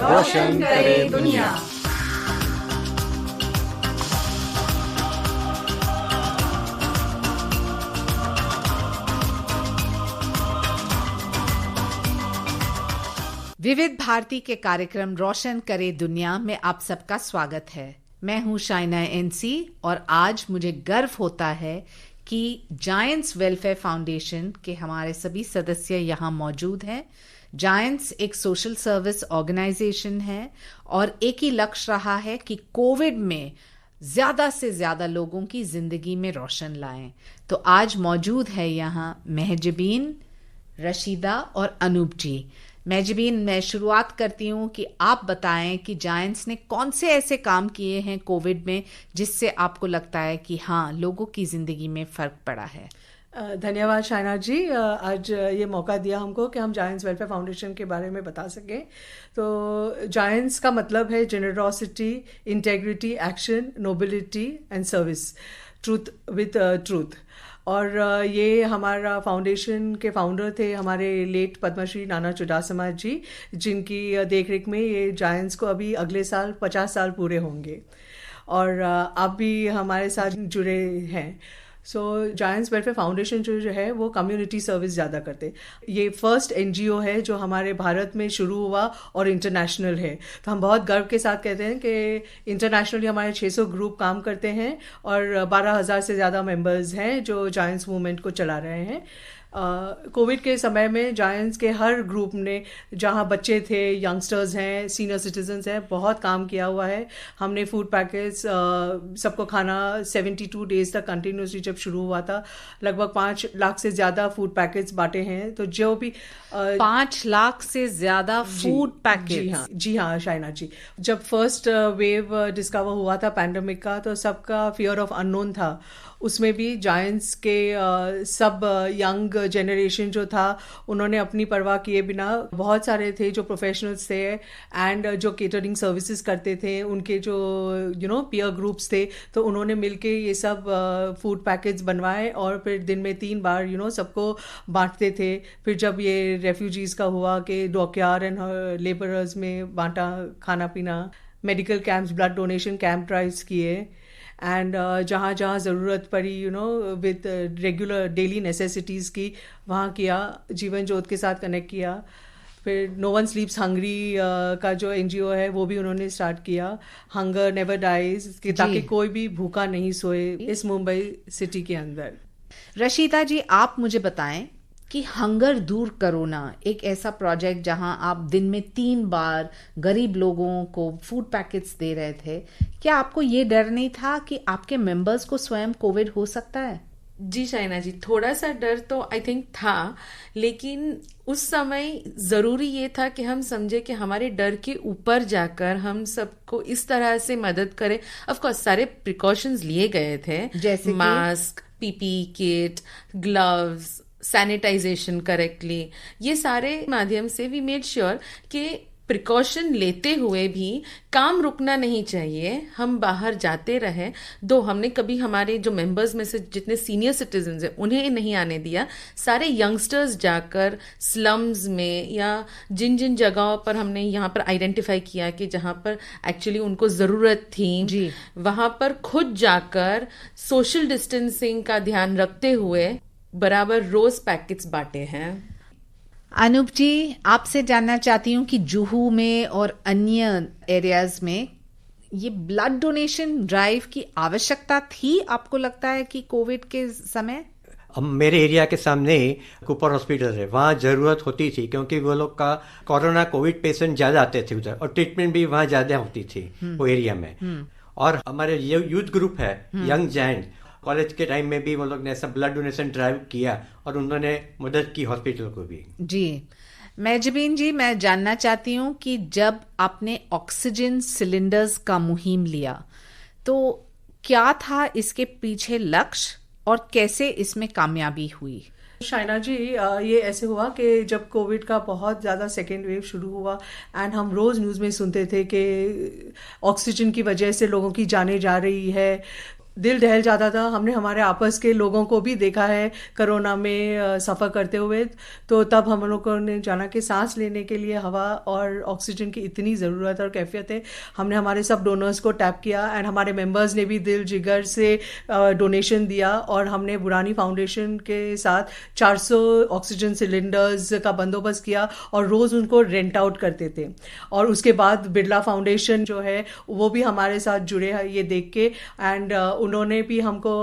रोशन करे दुनिया। विविध भारती के कार्यक्रम रोशन करे दुनिया में आप सबका स्वागत है। मैं हूं शाइना एनसी और आज मुझे गर्व होता है कि जायंट्स वेलफेयर फाउंडेशन के हमारे सभी सदस्य यहाँ मौजूद हैं। जायंट्स एक सोशल सर्विस ऑर्गेनाइजेशन है और एक ही लक्ष्य रहा है कि कोविड में ज्यादा से ज्यादा लोगों की जिंदगी में रोशन लाएं। तो आज मौजूद है यहाँ महजबीन, रशीदा और अनूप जी। महजबीन, मैं शुरुआत करती हूँ कि आप बताएं कि जायंट्स ने कौन से ऐसे काम किए हैं कोविड में जिससे आपको लगता है कि हाँ, लोगों की जिंदगी में फर्क पड़ा है। धन्यवाद शाइना जी, आज ये मौका दिया हमको कि हम जायंट्स वेलफेयर फाउंडेशन के बारे में बता सकें। तो जायंट्स का मतलब है generosity, integrity, action, nobility and service, truth with truth. और ये हमारा फाउंडेशन के फाउंडर थे हमारे लेट पद्मश्री नाना चुडासमा जी, जिनकी देखरेख में ये जायंट्स को अभी अगले साल 50 साल पूरे होंगे और आप भी हमारे साथ जुड़े हैं। सो जायंट्स वेलफेयर फाउंडेशन जो है वो कम्युनिटी सर्विस ज़्यादा करते। ये फर्स्ट एनजीओ है जो हमारे भारत में शुरू हुआ और इंटरनेशनल है। तो हम बहुत गर्व के साथ कहते हैं कि इंटरनेशनली हमारे 600 ग्रुप काम करते हैं और 12,000 से ज़्यादा मेंबर्स हैं जो जायंट्स मूवमेंट को चला रहे हैं। कोविड के समय में जायंट्स के हर ग्रुप ने, जहाँ बच्चे थे, यंगस्टर्स हैं, सीनियर सिटीजन्स हैं, बहुत काम किया हुआ है। हमने फूड पैकेट्स सबको खाना 72 डेज तक कंटिन्यूसली जब शुरू हुआ था, लगभग 5 लाख से ज़्यादा फूड पैकेट्स बांटे हैं। तो जो भी 5 लाख से ज़्यादा फूड पैकेट। जी हाँ शाइना जी, जब फर्स्ट वेव डिस्कवर हुआ था पैंडेमिक का तो सबका फियर ऑफ अननोन था। उसमें भी जायंट्स के सब यंग जनरेशन जो था उन्होंने अपनी परवाह किए बिना, बहुत सारे थे जो प्रोफेशनल्स थे एंड जो केटरिंग सर्विसेज करते थे, उनके जो पीयर ग्रुप्स थे, तो उन्होंने मिलके ये सब फूड पैकेट्स बनवाए और फिर दिन में 3 बार सबको बांटते थे। फिर जब ये रेफ्यूजीज का हुआ कि डॉकयार्ड एंड लेबरर्स में बांटा खाना पीना, medical camps, blood donation camp drives किए एंड जहाँ जहाँ ज़रूरत पड़ी विद रेगुलर डेली नेसेसिटीज़ की वहाँ किया, जीवन ज्योत के साथ कनेक्ट किया। फिर नो वन स्लीप्स हंग्री का जो एनजीओ है वो भी उन्होंने स्टार्ट किया, हंगर नेवर डाइज, ताकि कोई भी भूखा नहीं सोए इस मुंबई सिटी के अंदर। रशीदा जी, आप मुझे बताएं कि हंगर दूर करो ना एक ऐसा प्रोजेक्ट जहां आप दिन में 3 बार गरीब लोगों को फूड पैकेट्स दे रहे थे, क्या आपको ये डर नहीं था कि आपके मेंबर्स को स्वयं कोविड हो सकता है? जी शाइना जी, थोड़ा सा डर तो आई थिंक था, लेकिन उस समय जरूरी ये था कि हम समझे कि हमारे डर के ऊपर जाकर हम सबको इस तरह से मदद करें। ऑफ कोर्स सारे प्रिकॉशंस लिए गए थे, जैसे mask, PP kit, gloves, sanitisation correctly, ये सारे माध्यम से वी मेड श्योर कि प्रिकॉशन लेते हुए भी काम रुकना नहीं चाहिए, हम बाहर जाते रहे। दो हमने कभी हमारे जो मेंबर्स में से जितने सीनियर सिटीजन्स हैं उन्हें नहीं आने दिया। सारे यंगस्टर्स जाकर स्लम्स में या जिन जिन जगहों पर हमने यहाँ पर आइडेंटिफाई किया कि जहाँ पर एक्चुअली उनको ज़रूरत थी, वहाँ पर खुद जाकर सोशल डिस्टेंसिंग का ध्यान रखते हुए बराबर रोज पैकेट्स बांटे हैं। अनूप जी, आपसे जानना चाहती हूँ कि जुहू में और अन्य एरियाज में ये ब्लड डोनेशन ड्राइव की आवश्यकता थी, आपको लगता है कि कोविड के समय? अब मेरे एरिया के सामने कूपर हॉस्पिटल है, वहाँ ज़रूरत होती थी क्योंकि वो लोग का कोरोना कोविड पेशेंट ज़्यादा आते थे उधर और ट्रीटमेंट भी वहाँ ज़्यादा होती थी वो एरिया में। और हमारे यूथ ग्रुप है यंग जायंट, कॉलेज के टाइम में भी वो लोग ने ऐसा ब्लड डोनेशन ड्राइव किया और उन्होंने मदद की हॉस्पिटल को भी। जी महजबीन जी, मैं जानना चाहती हूँ कि जब आपने ऑक्सीजन सिलेंडर्स का मुहिम लिया तो क्या था इसके पीछे लक्ष्य और कैसे इसमें कामयाबी हुई? शाइना जी, ये ऐसे हुआ कि जब कोविड का बहुत ज़्यादा सेकेंड वेव शुरू हुआ एंड हम रोज़ न्यूज़ में सुनते थे कि ऑक्सीजन की वजह से लोगों की जानें जा रही है, दिल दहल जाता था। हमने हमारे आपस के लोगों को भी देखा है कोरोना में सफ़र करते हुए, तो तब हम लोगों ने जाना कि सांस लेने के लिए हवा और ऑक्सीजन की इतनी ज़रूरत और कैफियत है। हमने हमारे सब डोनर्स को टैप किया एंड हमारे मेंबर्स ने भी दिल जिगर से डोनेशन दिया, और हमने बुरानी फाउंडेशन के साथ 400 ऑक्सीजन सिलेंडर्स का बंदोबस्त किया और रोज़ उनको रेंट आउट करते थे। और उसके बाद बिरला फाउंडेशन जो है वो भी हमारे साथ जुड़े हैं ये देख के, एंड उन्होंने भी हमको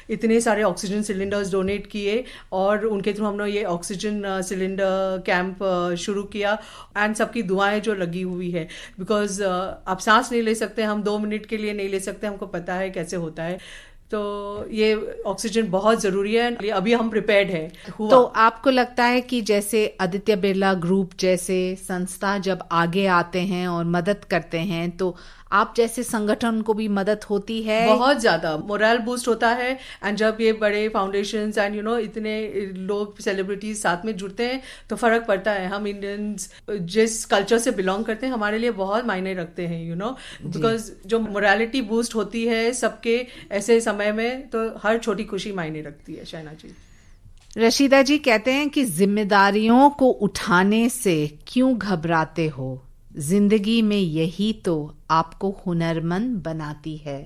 इतने सारे ऑक्सीजन सिलेंडर्स डोनेट किए, और उनके थ्रू हमने ये ऑक्सीजन सिलेंडर कैंप शुरू किया। एंड सबकी दुआएं जो लगी हुई है, बिकॉज आप सांस नहीं ले सकते, हम 2 मिनट के लिए नहीं ले सकते, हमको पता है कैसे होता है, तो ये ऑक्सीजन बहुत ज़रूरी है। अभी हम प्रिपेयर्ड है। तो आपको लगता है कि जैसे आदित्य बिरला ग्रुप जैसे संस्था जब आगे आते हैं और मदद करते हैं, तो आप जैसे संगठन को भी मदद होती है? बहुत ज़्यादा मोरल बूस्ट होता है। एंड जब ये बड़े फाउंडेशंस एंड इतने लोग सेलिब्रिटीज साथ में जुड़ते हैं तो फ़र्क पड़ता है। हम इंडियंस जिस कल्चर से बिलोंग करते हैं हमारे लिए बहुत मायने रखते हैं, बिकॉज जो मोरालिटी बूस्ट होती है सबके ऐसे समय में, तो हर छोटी खुशी मायने रखती है। शाइना जी। रशीदा जी कहते हैं कि जिम्मेदारियों को उठाने से क्यों घबराते हो? जिंदगी में यही तो आपको हुनरमंद बनाती है।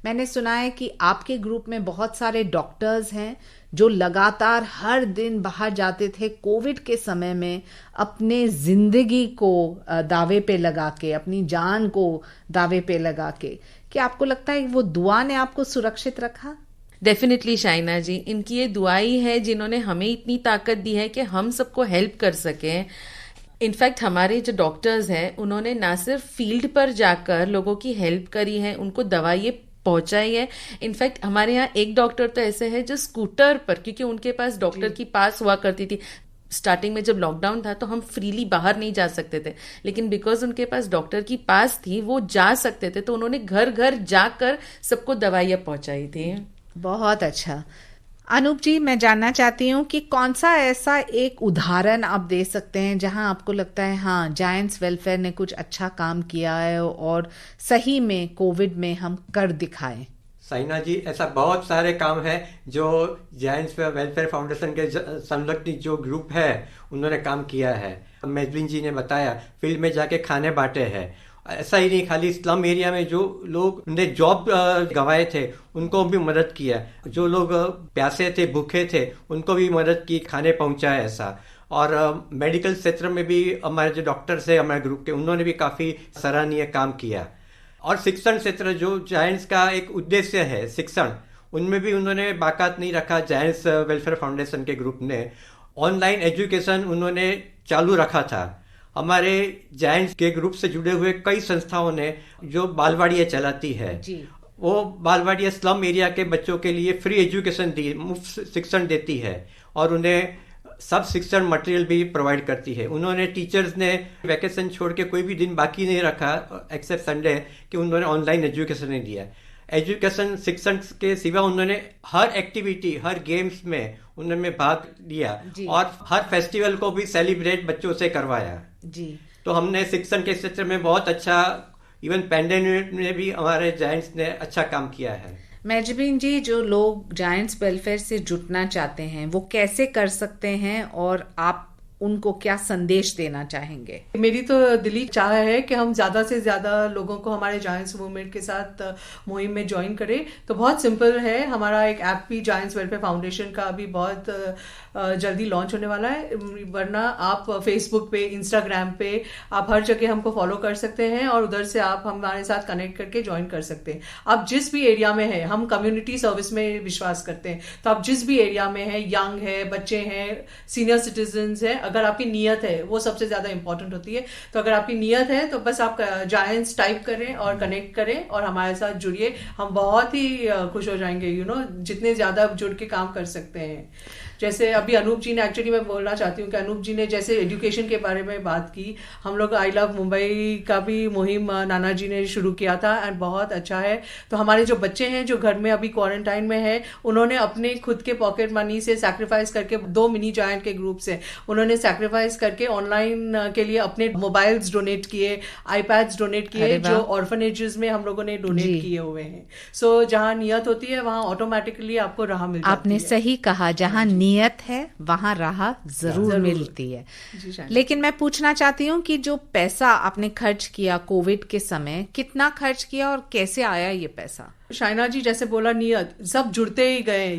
मैंने सुना है कि आपके ग्रुप में बहुत सारे डॉक्टर्स हैं जो लगातार हर दिन बाहर जाते थे कोविड के समय में, अपने जिंदगी को दावे पे लगा के, अपनी जान को दावे पे लगा के। क्या आपको लगता है वो दुआ ने आपको सुरक्षित रखा? डेफिनेटली शाइना जी, इनकी ये दुआ ही है जिन्होंने हमें इतनी ताकत दी है कि हम सबको हेल्प कर सकें। इनफैक्ट हमारे जो डॉक्टर्स हैं उन्होंने ना सिर्फ फील्ड पर जाकर लोगों की हेल्प करी है, उनको दवाइयाँ पहुंचाई है। इनफैक्ट हमारे यहाँ एक डॉक्टर तो ऐसे है जो स्कूटर पर, क्योंकि उनके पास डॉक्टर की पास हुआ करती थी, स्टार्टिंग में जब लॉकडाउन था तो हम फ्रीली बाहर नहीं जा सकते थे, लेकिन बिकॉज उनके पास डॉक्टर की पास थी वो जा सकते थे, तो उन्होंने घर घर जाकर सबको दवाइयाँ पहुंचाई थी। बहुत अच्छा। अनूप जी, मैं जानना चाहती हूँ कि कौन सा ऐसा एक उदाहरण आप दे सकते हैं जहां आपको लगता है हाँ, जायंट्स वेलफेयर ने कुछ अच्छा काम किया है और सही में कोविड में हम कर दिखाए? साइना जी, ऐसा बहुत सारे काम है जो जायंट्स वेलफेयर फाउंडेशन के संलग्न जो ग्रुप है उन्होंने काम किया है। मेजबिन जी ने बताया फील्ड में जाके खाने बांटे हैं। ऐसा ही नहीं, खाली स्लम एरिया में जो लोग ने जॉब गंवाए थे उनको भी मदद किया, जो लोग प्यासे थे, भूखे थे, उनको भी मदद की, खाने पहुंचाए ऐसा। और मेडिकल क्षेत्र में भी हमारे जो डॉक्टर्स है हमारे ग्रुप के, उन्होंने भी काफ़ी सराहनीय काम किया। और शिक्षण क्षेत्र जो जायंट्स का एक उद्देश्य है शिक्षण, उनमें भी उन्होंने बाकात नहीं रखा। जायंट्स वेलफेयर फाउंडेशन के ग्रुप ने ऑनलाइन एजुकेशन उन्होंने चालू रखा था। हमारे जायंट्स के ग्रुप से जुड़े हुए कई संस्थाओं ने जो बालवाड़ियाँ चलाती है जी, वो बालवाड़ियाँ स्लम एरिया के बच्चों के लिए फ्री एजुकेशन दी, मुफ्त शिक्षण देती है और उन्हें सब शिक्षण मटेरियल भी प्रोवाइड करती है। उन्होंने टीचर्स ने वैकेशन छोड़ के कोई भी दिन बाकी नहीं रखा एक्सेप्ट संडे कि उन्होंने ऑनलाइन एजुकेशन नहीं दिया। एजुकेशन शिक्षण के सिवा उन्होंने हर एक्टिविटी, हर गेम्स में उन्होंने भाग लिया और हर फेस्टिवल को भी सेलिब्रेट बच्चों से करवाया जी। तो हमने शिक्षण के क्षेत्र में बहुत अच्छा, इवन पैंडेमिक में भी हमारे जायंट्स ने अच्छा काम किया है। मेजबिन जी, जो लोग जायंट्स वेलफेयर से जुटना चाहते हैं वो कैसे कर सकते हैं और आप उनको क्या संदेश देना चाहेंगे? मेरी तो दिली चाह है कि हम ज़्यादा से ज़्यादा लोगों को हमारे जायंट्स मूवमेंट के साथ मुहिम में ज्वाइन करें। तो बहुत सिंपल है, हमारा एक ऐप भी जायंट्स वेलफेयर फाउंडेशन का अभी बहुत जल्दी लॉन्च होने वाला है। वरना आप फेसबुक पे, इंस्टाग्राम पे, आप हर जगह हमको फॉलो कर सकते हैं और उधर से आप हमारे साथ कनेक्ट करके ज्वाइन कर सकते हैं। आप जिस भी एरिया में है, हम कम्युनिटी सर्विस में विश्वास करते हैं, तो आप जिस भी एरिया में है, यंग है, बच्चे हैं, सीनियर सिटीजन्स हैं, अगर आपकी नीयत है, वो सबसे ज्यादा इंपॉर्टेंट होती है। तो अगर आपकी नीयत है तो बस आप जायंट्स टाइप करें और कनेक्ट करें और हमारे साथ जुड़िए। हम बहुत ही खुश हो जाएंगे, जितने ज्यादा जुड़ के काम कर सकते हैं। जैसे अभी अनूप जी ने, एक्चुअली मैं बोलना चाहती हूँ कि अनूप जी ने जैसे एजुकेशन के बारे में बात की, हम लोग आई लव मुंबई का भी मुहिम नाना जी ने शुरू किया था एंड बहुत अच्छा है। तो हमारे जो बच्चे हैं जो घर में अभी क्वारंटाइन में है, उन्होंने अपने खुद के पॉकेट मनी से सैक्रिफाइस करके 2 मिनी जायंट के ग्रुप से उन्होंने सैक्रिफाइस करके ऑनलाइन के लिए अपने मोबाइल्स डोनेट किए, आईपैड्स डोनेट किए, जो ऑर्फनेजेस में हम लोगों ने डोनेट किए हुए हैं। सो जहाँ नियत होती है वहाँ ऑटोमेटिकली आपको राह मिल जाती है। आपने सही कहा, जहाँ नियत है वहाँ राह जरूर मिलती है। लेकिन मैं पूछना चाहती हूँ कि जो पैसा आपने खर्च किया कोविड के समय, कितना खर्च किया और कैसे आया ये पैसा? शाइना जी जैसे बोला, नियत सब जुड़ते ही गए,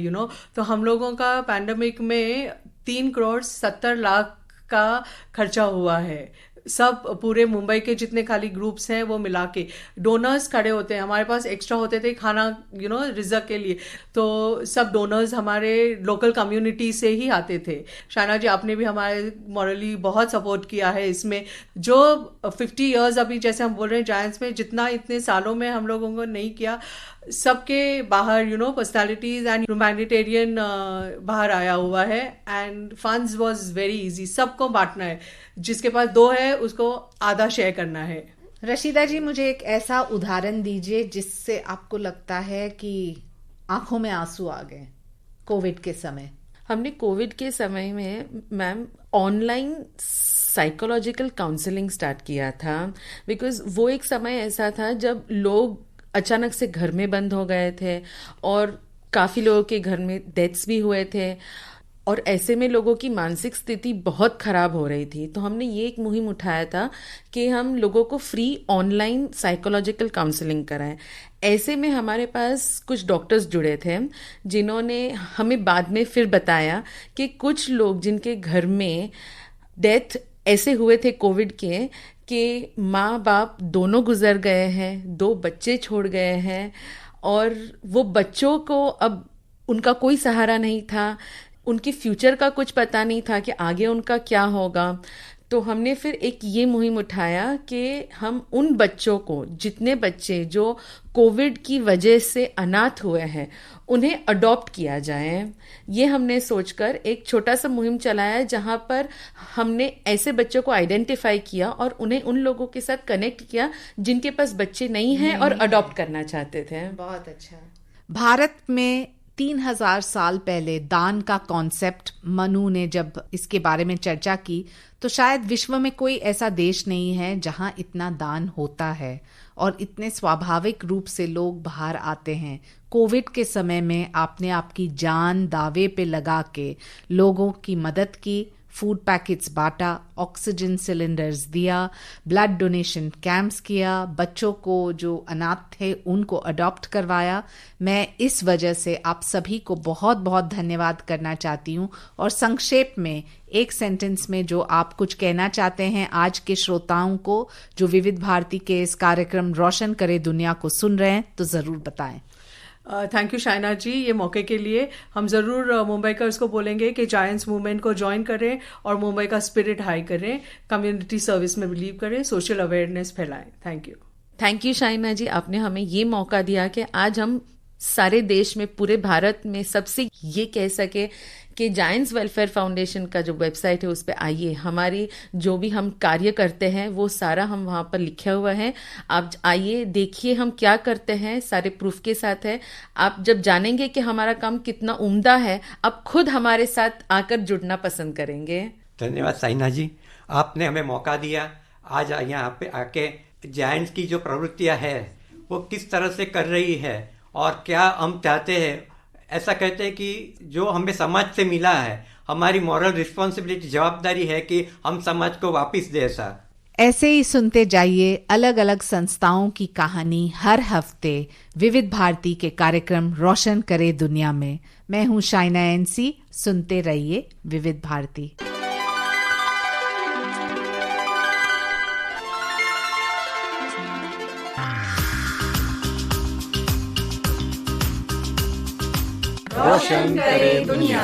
तो हम लोगों का पैंडेमिक में 3,70,00,000 का खर्चा हुआ है। सब पूरे मुंबई के जितने खाली ग्रुप्स हैं वो मिला के डोनर्स खड़े होते हैं, हमारे पास एक्स्ट्रा होते थे खाना रिजर्व के लिए, तो सब डोनर्स हमारे लोकल कम्युनिटी से ही आते थे। शाइना जी आपने भी हमारे मॉरली बहुत सपोर्ट किया है इसमें। जो 50 इयर्स अभी जैसे हम बोल रहे हैं जायंट्स में, जितना इतने सालों में हम लोगों को नहीं किया, सबके बाहर पर्सनालिटीज एंड ह्यूमैनिटेरियन बाहर आया हुआ है। End funds was very easy, सबको बांटना है, जिसके पास 2 है उसको आधा शेयर करना है। रशीदा जी मुझे एक ऐसा उदाहरण दीजिए जिससे आपको लगता है कि आंखों में आंसू आ गए कोविड के समय। हमने कोविड के समय में ma'am online psychological counselling start किया था, बिकॉज वो एक समय ऐसा था जब लोग अचानक से घर में बंद हो गए थे और काफी लोगों के घर में डेथ्स भी हुए थे, और ऐसे में लोगों की मानसिक स्थिति बहुत खराब हो रही थी। तो हमने ये एक मुहिम उठाया था कि हम लोगों को फ्री ऑनलाइन साइकोलॉजिकल काउंसलिंग कराएं। ऐसे में हमारे पास कुछ डॉक्टर्स जुड़े थे जिन्होंने हमें बाद में फिर बताया कि कुछ लोग जिनके घर में डेथ ऐसे हुए थे कोविड के कि माँ बाप दोनों गुजर गए हैं, 2 बच्चे छोड़ गए हैं, और वो बच्चों को अब उनका कोई सहारा नहीं था, उनके फ्यूचर का कुछ पता नहीं था कि आगे उनका क्या होगा। तो हमने फिर एक ये मुहिम उठाया कि हम उन बच्चों को, जितने बच्चे जो कोविड की वजह से अनाथ हुए हैं, उन्हें अडॉप्ट किया जाए। ये हमने सोचकर एक छोटा सा मुहिम चलाया जहां पर हमने ऐसे बच्चों को आइडेंटिफाई किया और उन्हें उन लोगों के साथ कनेक्ट किया जिनके पास बच्चे नहीं हैं और अडॉप्ट करना चाहते थे। बहुत अच्छा। भारत में 3000 साल पहले दान का कॉन्सेप्ट मनु ने जब इसके बारे में चर्चा की, तो शायद विश्व में कोई ऐसा देश नहीं है जहां इतना दान होता है और इतने स्वाभाविक रूप से लोग बाहर आते हैं। कोविड के समय में आपने आपकी जान दावे पे लगा के लोगों की मदद की, फूड पैकेट्स बांटा, ऑक्सीजन सिलेंडर्स दिया, ब्लड डोनेशन कैंप्स किया, बच्चों को जो अनाथ थे उनको अडॉप्ट करवाया। मैं इस वजह से आप सभी को बहुत बहुत धन्यवाद करना चाहती हूँ, और संक्षेप में एक सेंटेंस में जो आप कुछ कहना चाहते हैं आज के श्रोताओं को जो विविध भारती के इस कार्यक्रम रोशन करे दुनिया को सुन रहे हैं, तो जरूर बताएं। थैंक यू शाइना जी, ये मौके के लिए। हम ज़रूर मुंबईकर्स को बोलेंगे कि जायंट्स मूवमेंट को ज्वाइन करें और मुंबई का स्पिरिट हाई करें, कम्युनिटी सर्विस में बिलीव करें, सोशल अवेयरनेस फैलाएं। थैंक यू शाइना जी, आपने हमें ये मौका दिया कि आज हम सारे देश में, पूरे भारत में सबसे ये कह सके कि जायंट्स वेलफेयर फाउंडेशन का जो वेबसाइट है उस पे आइए, हमारी जो भी हम कार्य करते हैं वो सारा हम वहाँ पर लिखा हुआ है। आप आइए, देखिए हम क्या करते हैं, सारे प्रूफ के साथ है। आप जब जानेंगे कि हमारा काम कितना उम्दा है, आप खुद हमारे साथ आकर जुड़ना पसंद करेंगे। धन्यवाद साइना जी, आपने हमें मौका दिया आज यहाँ पे आके जायंट्स की जो प्रवृत्तियाँ है वो किस तरह से कर रही है और क्या हम चाहते हैं। ऐसा कहते हैं कि जो हमें समाज से मिला है, हमारी मॉरल रिस्पॉन्सिबिलिटी, जवाबदारी है कि हम समाज को वापस दे। ऐसे ही सुनते जाइए अलग अलग संस्थाओं की कहानी हर हफ्ते विविध भारती के कार्यक्रम रोशन करे दुनिया में। मैं हूँ शाइना एनसी, सुनते रहिए विविध भारती। रोशन करे दुनिया।